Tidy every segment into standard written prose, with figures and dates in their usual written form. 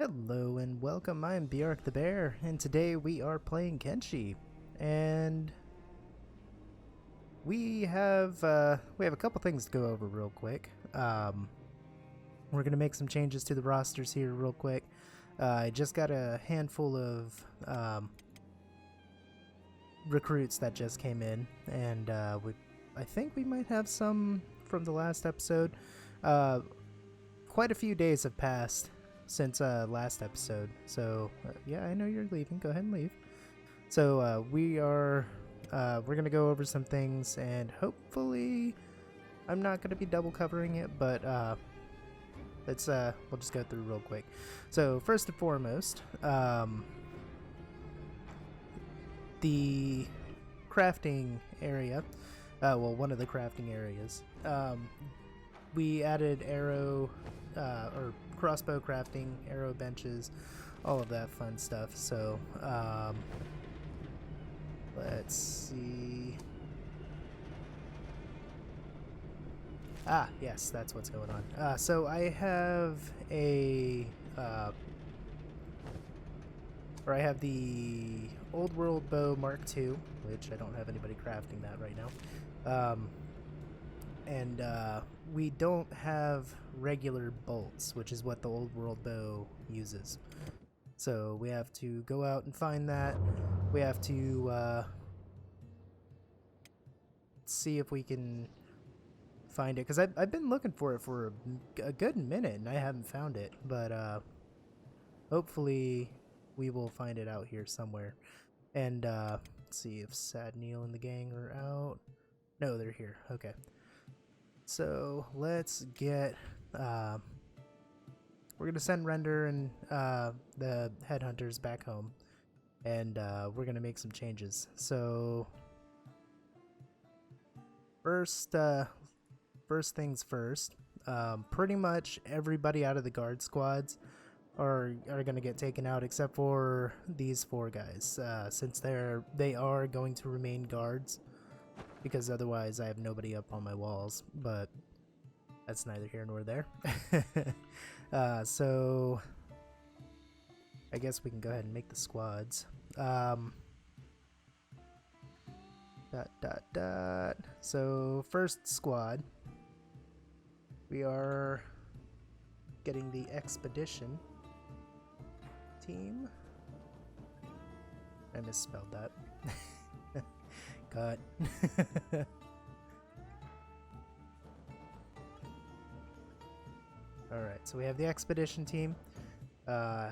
Hello and welcome, I'm Bjork the Bear, and today we are playing Kenshi. And we have a couple things to go over real quick. We're gonna make some changes to the rosters here real quick. I just got a handful of recruits that just came in, and I think we might have some from the last episode. Quite a few days have passed since last episode, so yeah, I know you're leaving. Go ahead and leave. So we're gonna go over some things, and hopefully, I'm not gonna be double covering it, but we'll just go through real quick. So first and foremost, the crafting area. Well, one of the crafting areas. We added arrow or crossbow crafting, arrow benches, all of that fun stuff. So let's see. Yes, that's what's going on. So I have I have the Old World Bow Mark II, which I don't have anybody crafting that right now. And we don't have regular bolts, which is what the Old World Bow uses. So we have to go out and find that. We have to see if we can find it, because I've been looking for it for a good minute and I haven't found it, but hopefully we will find it out here somewhere. And let's see if Sad Neil and the gang are out. No, they're here. Okay, so let's get we're gonna send Render and the headhunters back home, and we're gonna make some changes. So first things first, pretty much everybody out of the guard squads are going to get taken out except for these four guys, since they are going to remain guards, because otherwise I have nobody up on my walls, but that's neither here nor there. So I guess we can go ahead and make the squads. So first squad, we are getting the expedition team. I misspelled that. Cut. Alright, so we have the expedition team,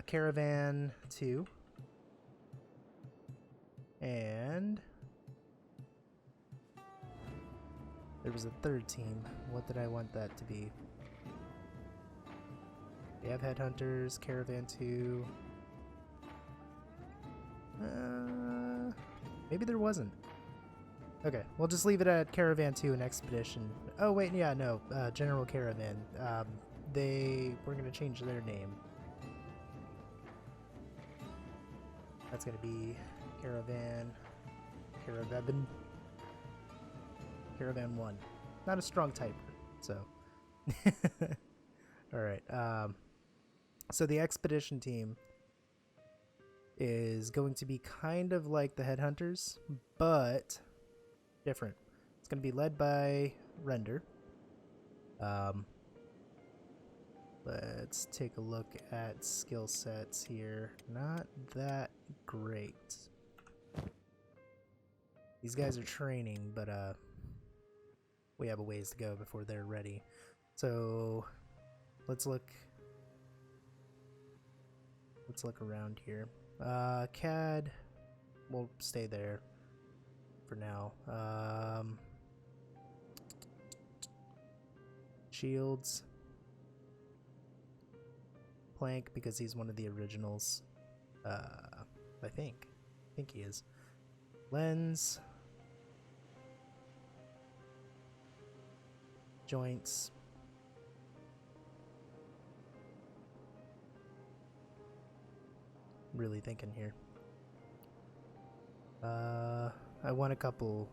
Caravan 2, and there was a third team. What did I want that to be? We have Headhunters, Caravan 2. Maybe there wasn't. Okay, we'll just leave it at Caravan 2 and Expedition. Oh wait, yeah, no, General Caravan. We're gonna change their name. That's gonna be Caravan 1. Not a strong typer, so. Alright, so the Expedition team is going to be kind of like the Headhunters, but different. It's going to be led by Render. Let's take a look at skill sets here. Not that great. These guys are training, but we have a ways to go before they're ready. So let's look around here. CAD, we'll stay there for now. Shields, Plank, because he's one of the originals. I think he is. Lens, Joints, really thinking here. I want a couple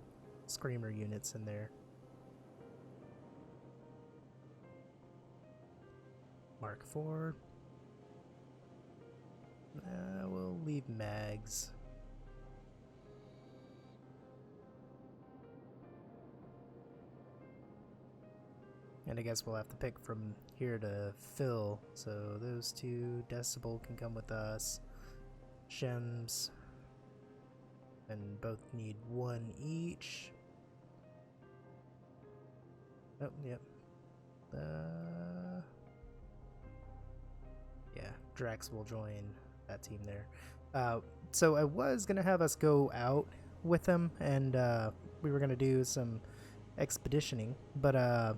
Screamer units in there. Mark 4. We'll leave mags. And I guess we'll have to pick from here to fill. So those two, Decibel can come with us. Shems. And both need one each. Oh, yep. Yeah, Drax will join that team there. So I was gonna have us go out with them, and we were gonna do some expeditioning, but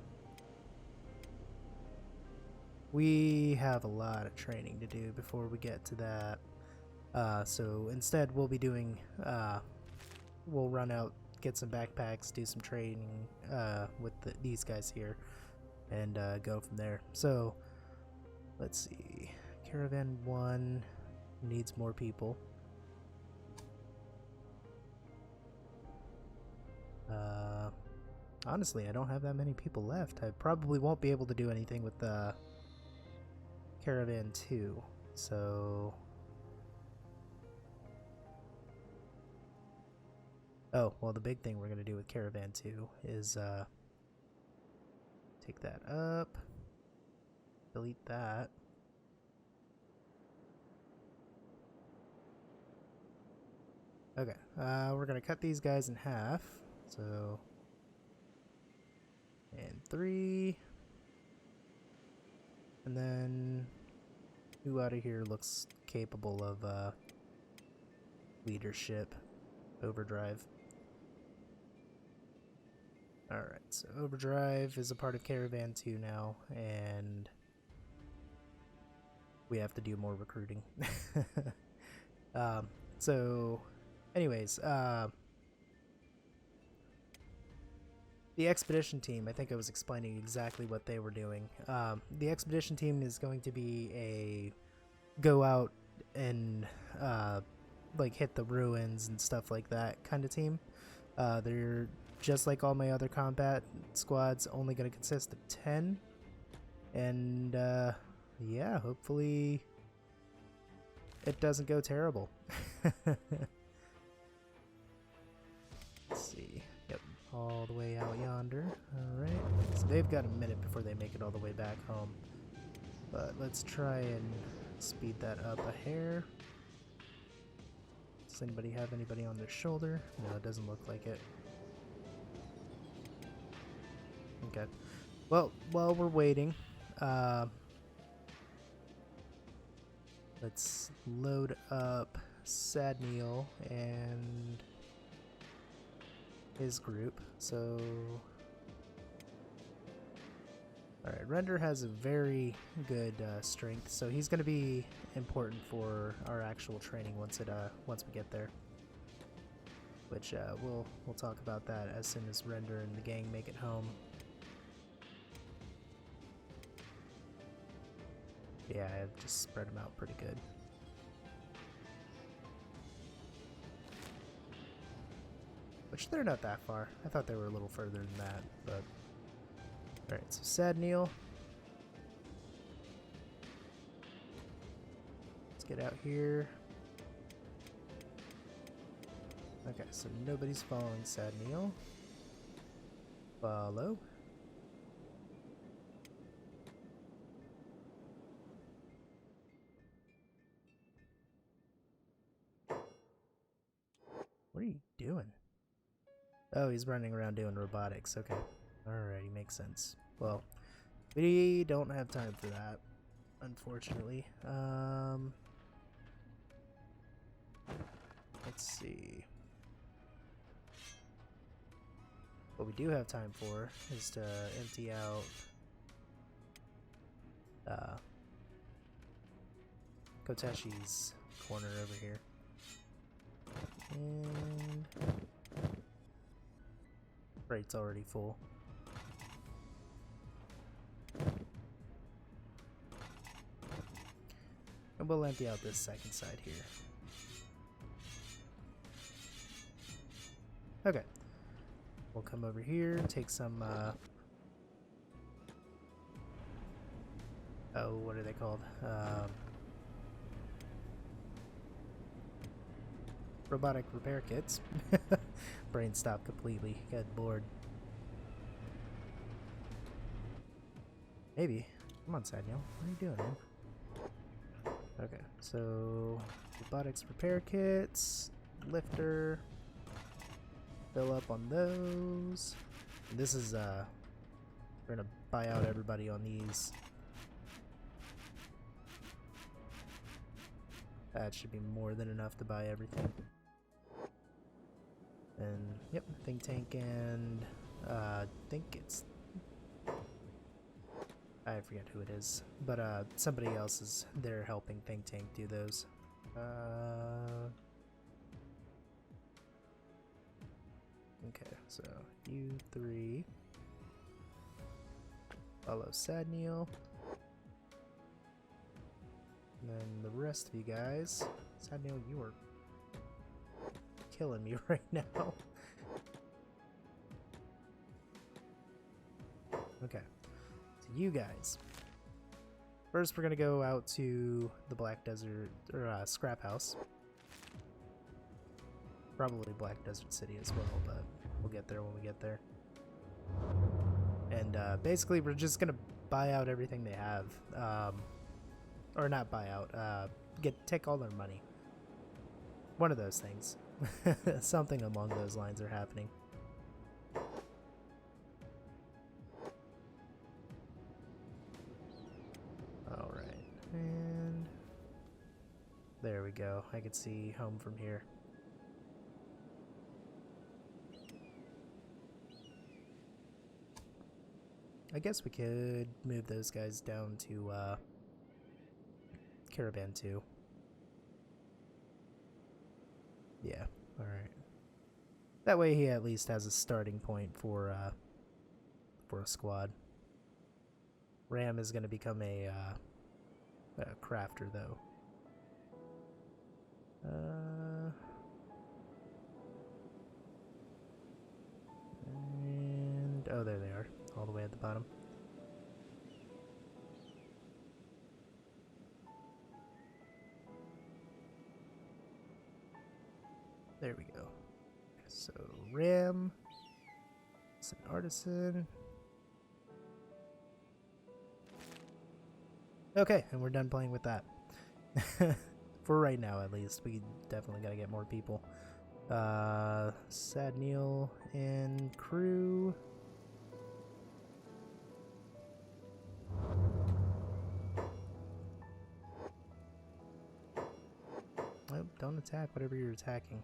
we have a lot of training to do before we get to that. So instead, we'll be doing. We'll run out, get some backpacks, do some training with these guys here, and go from there. So let's see. Caravan 1 needs more people. Honestly, I don't have that many people left. I probably won't be able to do anything with Caravan 2. So... Oh, well, the big thing we're going to do with Caravan 2 is take that up, delete that. Okay, we're going to cut these guys in half. So, and 3. And then, who out of here looks capable of leadership? Overdrive. Alright, so Overdrive is a part of Caravan 2 now, and we have to do more recruiting. So, anyways, the expedition team, I think I was explaining exactly what they were doing. The expedition team is going to be a go out and like hit the ruins and stuff like that kind of team. They're just like all my other combat squads, only going to consist of 10. And yeah, hopefully it doesn't go terrible. Let's see. Yep, all the way out yonder. Alright, so they've got a minute before they make it all the way back home. But let's try and speed that up a hair. Does anybody have anybody on their shoulder? No, it doesn't look like it. Okay. Well, while we're waiting, let's load up Sadneil and his group. So, alright, Render has a very good strength, so he's going to be important for our actual training once we get there. Which we'll talk about that as soon as Render and the gang make it home. Yeah, I've just spread them out pretty good. Which they're not that far. I thought they were a little further than that, but... Alright, so Sadneil. Let's get out here. Okay, so nobody's following Sadneil. Follow. What are you doing? Oh, he's running around doing robotics. Okay. Alrighty, makes sense. Well, we don't have time for that, unfortunately. Let's see. What we do have time for is to empty out Koteshi's corner over here. And rate's already full. And we'll empty out this second side here. Okay. We'll come over here, take some, oh, what are they called? robotic repair kits. Brain stopped completely. Got bored. Maybe. Come on, Samuel. What are you doing, man? Okay, so robotics repair kits, lifter, fill up on those. And this is we're gonna buy out everybody on these. That should be more than enough to buy everything. And yep, think tank and think it's, I forget who it is, but somebody else is there helping think tank do those. Okay, so you three follow Sadniel. And then the rest of you guys, Sadniel, you are killing me right now. Okay, so you guys. First, we're gonna go out to the Black Desert or Scrap House. Probably Black Desert City as well, but we'll get there when we get there. And basically, we're just gonna buy out everything they have, or not buy out. Take all their money. One of those things. Something along those lines are happening. Alright, and there we go. I can see home from here. I guess we could move those guys down to Caravan 2. Yeah, alright. That way he at least has a starting point for a squad. Ram is going to become a crafter, though. And oh, there they are, all the way at the bottom. There we go. So Ram, it's an artisan. Okay, and we're done playing with that. For right now, at least. We definitely gotta get more people. Sadniel and crew. Oh, don't attack whatever you're attacking.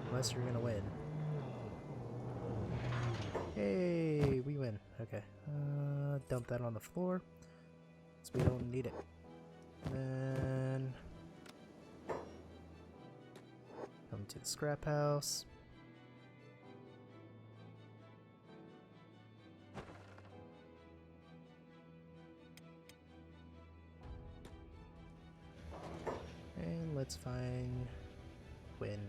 Unless you're gonna win. Hey, we win. Okay. Dump that on the floor. So we don't need it. Then come to the scrap house. And let's find Quinn.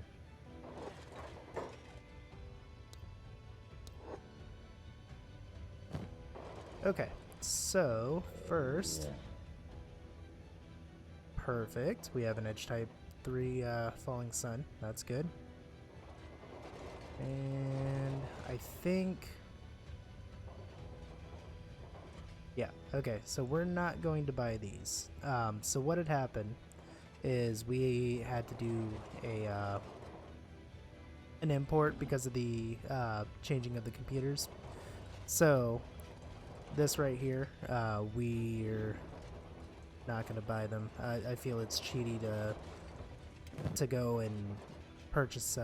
Okay, so first, perfect. We have an edge type 3 falling sun. That's good. And I think, yeah, okay, so we're not going to buy these. So what had happened is we had to do an import because of the changing of the computers. So this right here, we're not going to buy them. I feel it's cheaty to go and purchase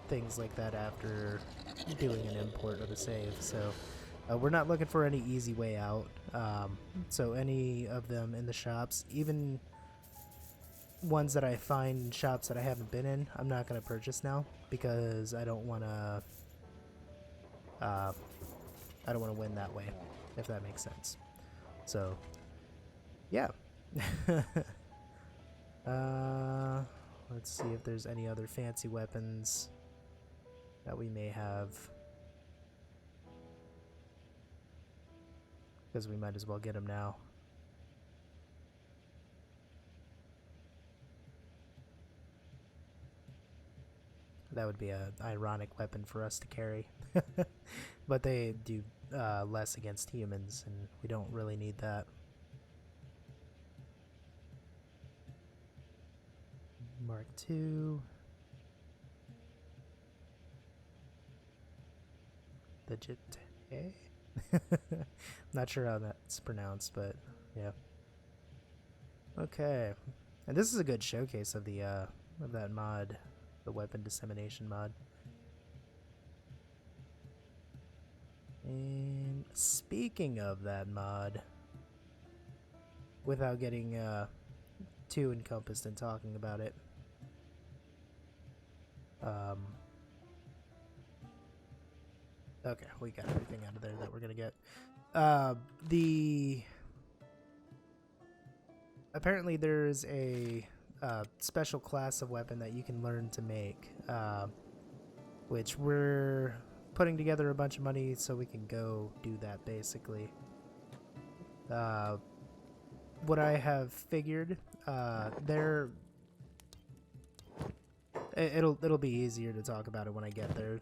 things like that after doing an import of a save. So we're not looking for any easy way out. So any of them in the shops, even ones that I find in shops that I haven't been in, I'm not going to purchase now because I don't want to win that way, if that makes sense. So yeah. Let's see if there's any other fancy weapons that we may have, because we might as well get them now. That would be an ironic weapon for us to carry. But they do less against humans, and we don't really need that. Mark II. Legit. Not sure how that's pronounced, but yeah. Okay, and this is a good showcase of the of that mod, the weapon dissemination mod. And speaking of that mod, without getting too encompassed in talking about it, okay, we got everything out of there that we're gonna get. Apparently there's a special class of weapon that you can learn to make, which we're putting together a bunch of money so we can go do that, basically. What I have figured, it'll be easier to talk about it when I get there,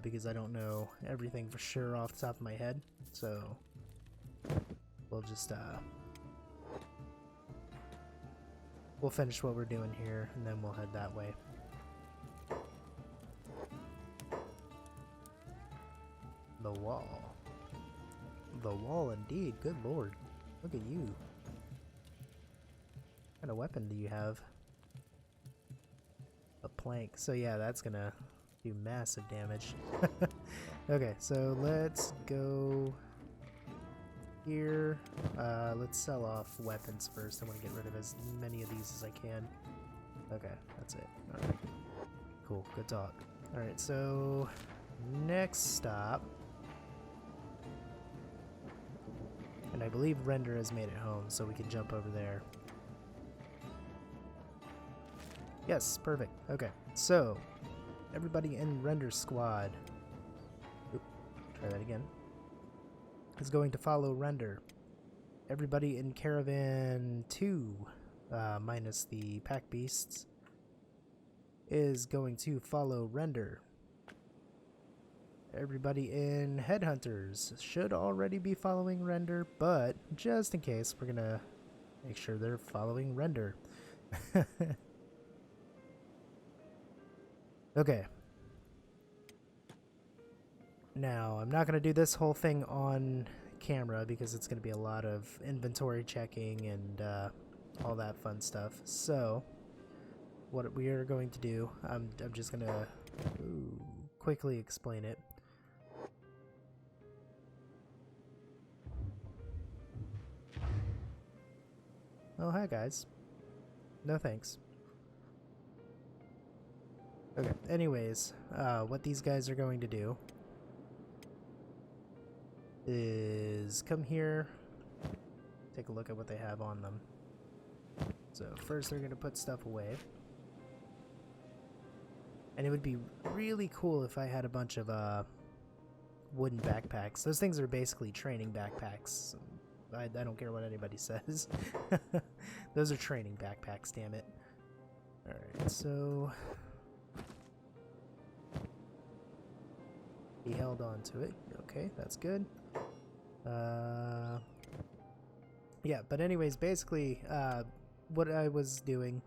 because I don't know everything for sure off the top of my head, so we'll just we'll finish what we're doing here and then we'll head that way. The wall. The wall indeed, good lord. Look at you. What kind of weapon do you have? A plank. So yeah, that's gonna do massive damage. Okay, so let's go here. Let's sell off weapons first. I want to get rid of as many of these as I can. Okay, that's it. Alright. Cool, good talk. Alright, so next stop. And I believe Render has made it home, so we can jump over there. Yes, perfect. Okay, so everybody in Render squad, try that again, is going to follow Render. Everybody in Caravan 2, minus the pack beasts, is going to follow Render. Everybody in Headhunters should already be following Render, but just in case, we're gonna make sure they're following Render. Okay. Now, I'm not going to do this whole thing on camera because it's going to be a lot of inventory checking and all that fun stuff. So, what we are going to do, I'm just going to quickly explain it. Oh, hi guys. No thanks. Okay, anyways, what these guys are going to do is come here, take a look at what they have on them. So first they're going to put stuff away. And it would be really cool if I had a bunch of wooden backpacks. Those things are basically training backpacks. I don't care what anybody says. Those are training backpacks, damn it. Alright, so he held on to it. Okay, that's good. Yeah, but anyways, basically, what I was doing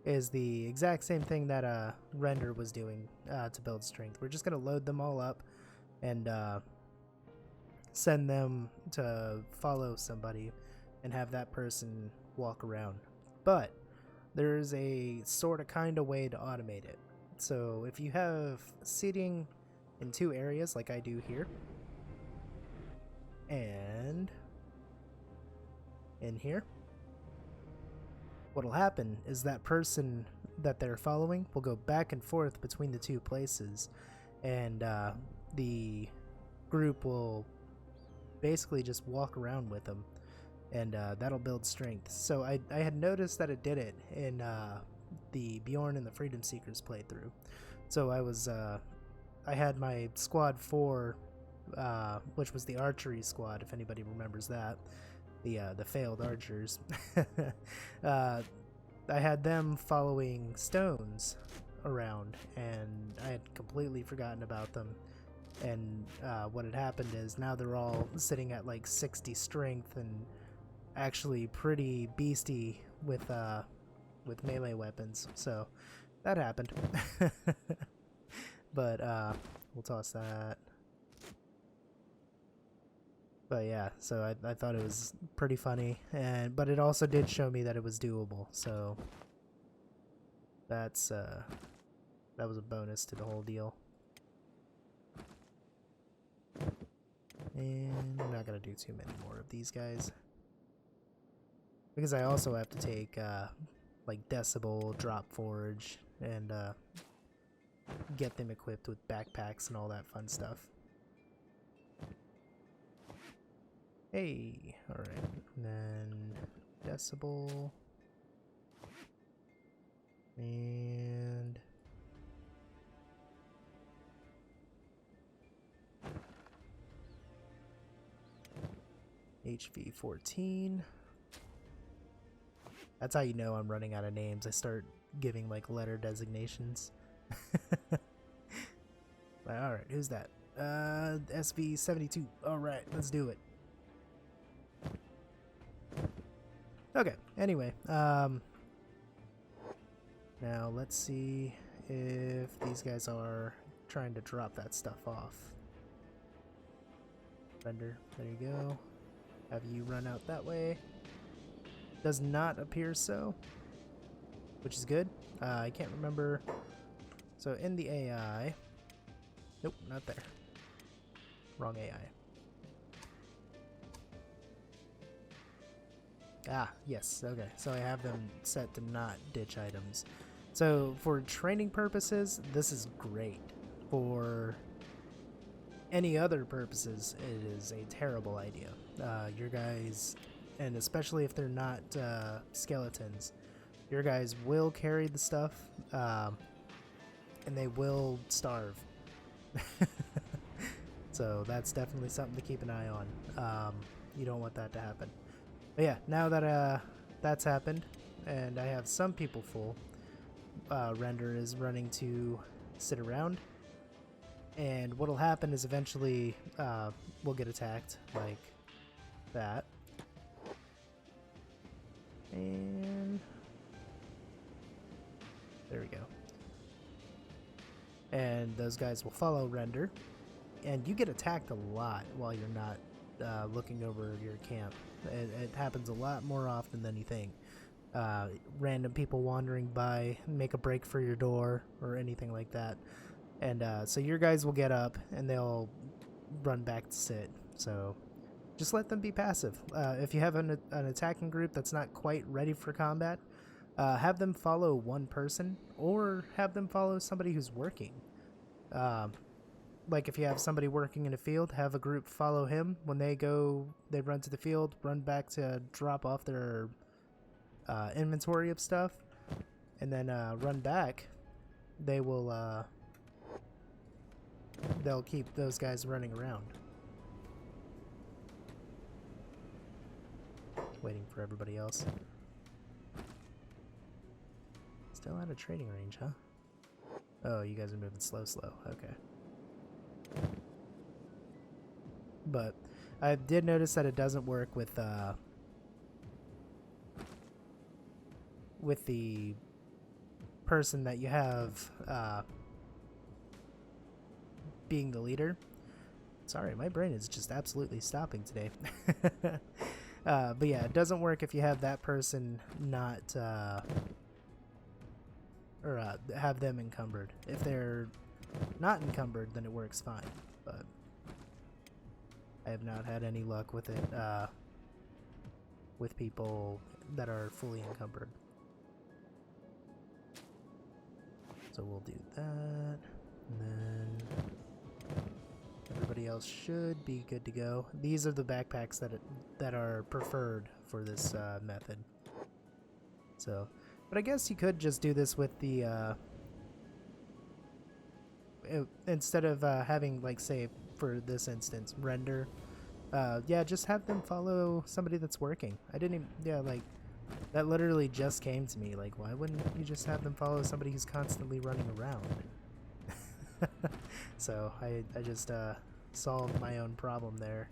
is the exact same thing that Render was doing to build strength. We're just going to load them all up and send them to follow somebody and have that person walk around. But there's a sort of kind of way to automate it. So if you have seating in two areas like I do here, and in here, what'll happen is that person that they're following will go back and forth between the two places, and the group will basically just walk around with them, and that'll build strength. So I had noticed that it did it in the Bjorn and the Freedom Seekers playthrough. So I had my squad 4, which was the archery squad, if anybody remembers that, the failed archers. I had them following stones around, and I had completely forgotten about them. And what had happened is now they're all sitting at like 60 strength and actually pretty beastie with melee weapons. So that happened. But we'll toss that. But yeah, so I thought it was pretty funny, but it also did show me that it was doable. So that's that was a bonus to the whole deal. And I'm not gonna do too many more of these guys because I also have to take like Decibel, Drop Forge, and get them equipped with backpacks and all that fun stuff. Hey, alright, and then Decibel, and HV14. That's how you know I'm running out of names. I start giving like letter designations. Alright, who's that? SV72. Alright, let's do it. Okay, anyway, now let's see if these guys are trying to drop that stuff off. Render, there you go. Have you run out that way. Does not appear so, which is good. I can't remember. So in the AI, nope, not there. Wrong AI. Ah, yes, okay. So I have them set to not ditch items. So for training purposes, this is great. For any other purposes, it is a terrible idea. Your guys, and especially if they're not skeletons, your guys will carry the stuff, and they will starve. So that's definitely something to keep an eye on. You don't want that to happen. But yeah, now that that's happened, and I have some people full, Render is running to sit around. And what'll happen is eventually we'll get attacked like that. And there we go. And those guys will follow Render. And you get attacked a lot while you're not looking over your camp. It happens a lot more often than you think. Random people wandering by make a break for your door or anything like that. And so your guys will get up and they'll run back to sit. So just let them be passive. If you have an attacking group that's not quite ready for combat, have them follow one person or have them follow somebody who's working. Like if you have somebody working in a field, have a group follow him. When they run to the field, run back to drop off their inventory of stuff, and then run back. They will they'll keep those guys running around. Waiting for everybody else. Still out of trading range, huh? Oh, you guys are moving slow. Okay. But I did notice that it doesn't work with the person that you have being the leader. Sorry, my brain is just absolutely stopping today. But yeah, it doesn't work if you have that person not have them encumbered. If they're not encumbered, then it works fine. But I have not had any luck with it with people that are fully encumbered. So we'll do that, and then everybody else should be good to go. These are the backpacks that are preferred for this method. So, but I guess you could just do this with the instead of having, like, say for this instance, Render. Yeah, just have them follow somebody that's working. I didn't even, yeah, like That literally just came to me. Like, why wouldn't you just have them follow somebody who's constantly running around? So I just solved my own problem there.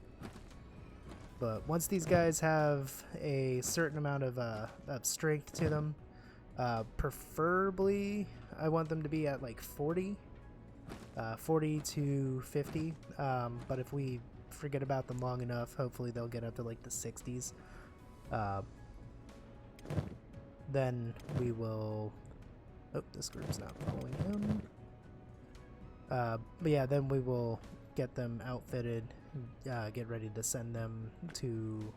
But once these guys have a certain amount of strength to them, preferably I want them to be at like 40 to 50. But if we forget about them long enough, hopefully they'll get up to like the 60s. Then we will... Oh, this group's not following him. But yeah, then we will get them outfitted, get ready to send them to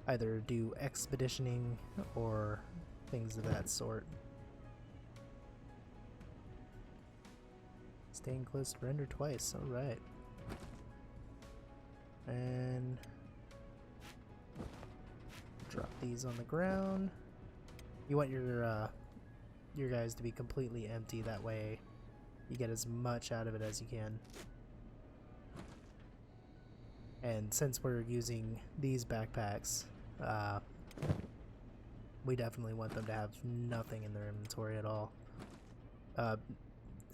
either do expeditioning or things of that sort. Staying close to render twice, alright. And drop these on the ground. You want your guys to be completely empty, that way you get as much out of it as you can. And since we're using these backpacks, we definitely want them to have nothing in their inventory at all.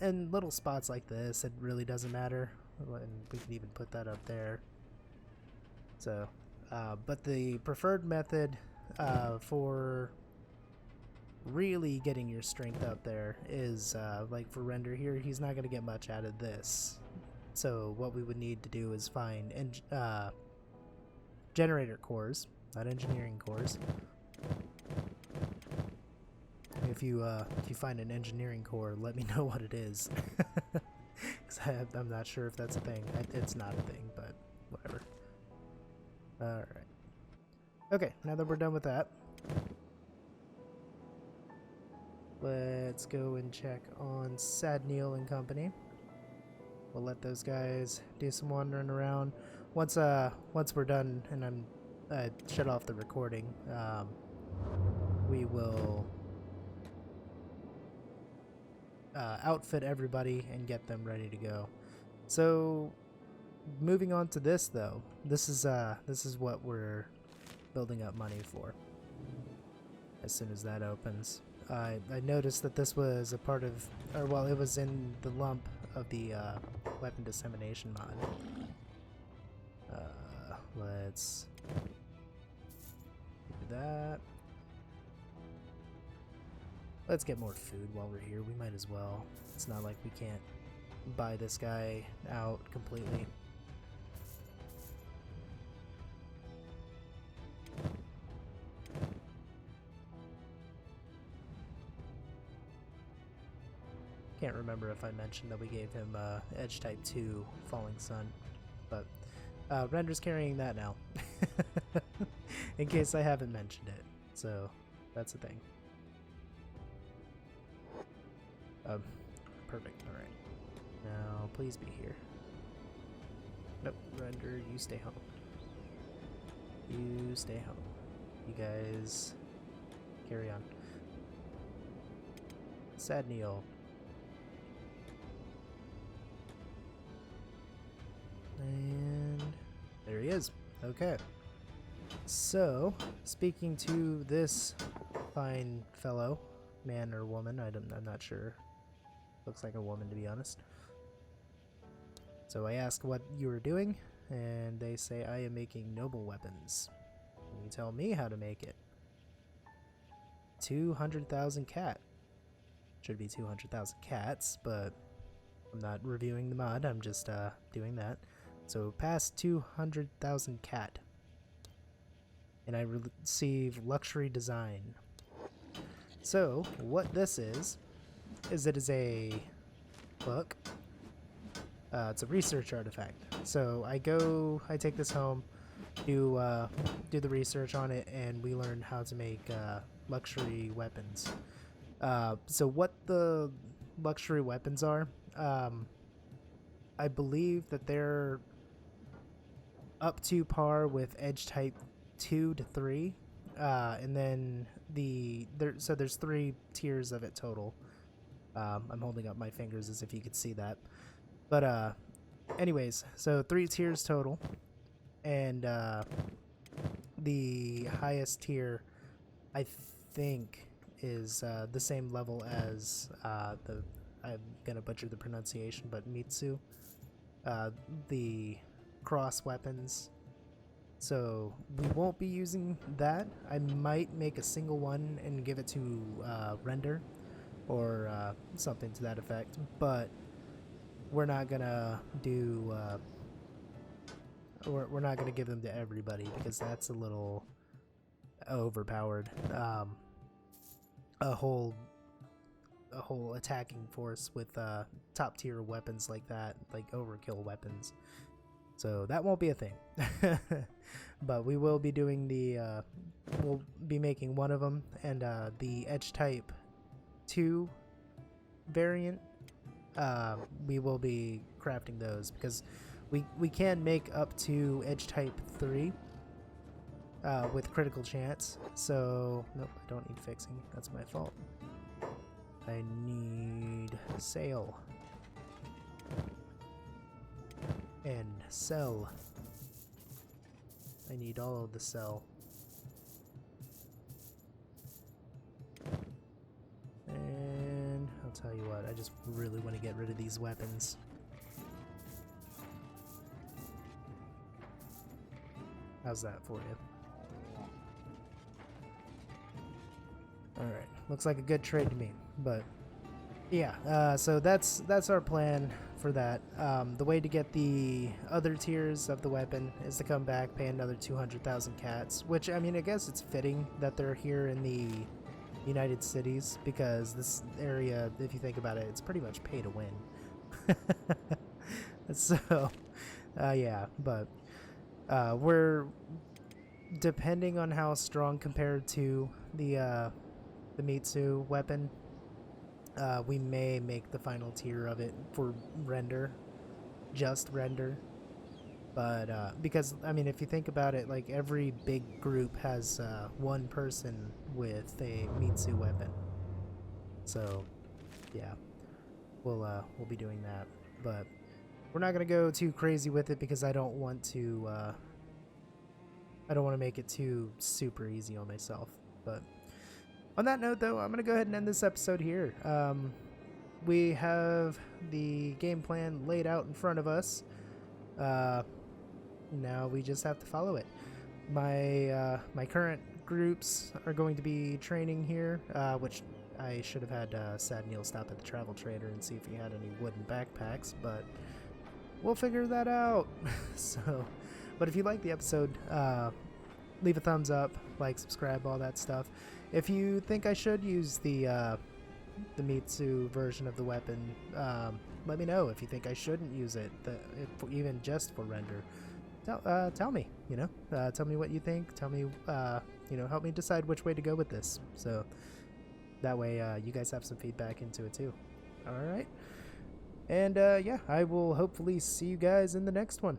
And little spots like this, it really doesn't matter. And we can even put that up there. So, but the preferred method for really getting your strength up there is like for Render here, he's not going to get much out of this. So what we would need to do is find generator cores, not engineering cores. If you find an engineering core, let me know what it is. 'Cause I'm not sure if that's a thing. It's not a thing, but whatever. Alright. Okay, now that we're done with that, let's go and check on Sad Neil and company. We'll let those guys do some wandering around. Once we're done and I'm shut off the recording, we will outfit everybody and get them ready to go. So moving on to this though, this is what we're building up money for. As soon as that opens, I noticed that this was a part of, or well, it was in the lump of the weapon dissemination mod. Let's do that. Let's get more food while we're here. We might as well. It's not like we can't buy this guy out completely. Can't remember if I mentioned that we gave him Edge Type 2 Falling Sun, but Render's carrying that now. In case I haven't mentioned it. So that's the thing. Perfect. Alright. Now, please be here. Nope. Render, you stay home. You stay home. You guys carry on. Sad Neil. And there he is. Okay. So, speaking to this fine fellow, man or woman, I'm not sure. Looks like a woman, to be honest. So I ask what you are doing, and they say I am making noble weapons. Can you tell me how to make it? 200,000 cat. Should be 200,000 cats, but I'm not reviewing the mod, I'm just doing that. So past 200,000 cat. And I receive luxury design. So what this is it is a book. It's a research artifact. So I take this home, do the research on it, and we learn how to make luxury weapons. So what the luxury weapons are, I believe that they're up to par with Edge Type 2 to 3, and then there's 3 tiers of it total. I'm holding up my fingers as if you could see that, but anyways, so 3 tiers total, and the highest tier I think is the same level as the I'm gonna butcher the pronunciation, but Mitsu, the cross weapons. So we won't be using that. I might make a single one and give it to Render or something to that effect, but we're not gonna do. We're not gonna give them to everybody because that's a little overpowered. A whole attacking force with top tier weapons like that, like overkill weapons. So that won't be a thing. But we will be doing the we'll be making one of them, and the edge type 2 variant, we will be crafting those because we can make up to edge type 3 with critical chance. So nope, I don't need fixing, that's my fault. I need sail and sell. I need all of the sell. And I'll tell you what, I just really want to get rid of these weapons. How's that for you? Alright, looks like a good trade to me, but yeah, so that's our plan for that. The way to get the other tiers of the weapon is to come back, pay another 200,000 cats, which, I mean, I guess it's fitting that they're here in the United Cities, because this area, if you think about it, it's pretty much pay to win. So, yeah, but we're, depending on how strong compared to the Mitsu weapon, we may make the final tier of it for Render, just Render. But because, I mean, if you think about it, like every big group has one person with a Mitsu weapon. So yeah, we'll be doing that. But we're not gonna go too crazy with it because I don't want to make it too super easy on myself. But on that note, though, I'm going to go ahead and end this episode here. We have the game plan laid out in front of us. Now we just have to follow it. My current groups are going to be training here, which I should have had Sad Neil stop at the travel trader and see if he had any wooden backpacks, but we'll figure that out. So, but if you like the episode, leave a thumbs up, like, subscribe, all that stuff. If you think I should use the Mitsu version of the weapon, let me know. If you think I shouldn't use it, even just for Render, tell me. Tell me what you think. Tell me, help me decide which way to go with this. So that way, you guys have some feedback into it too. All right, and yeah, I will hopefully see you guys in the next one.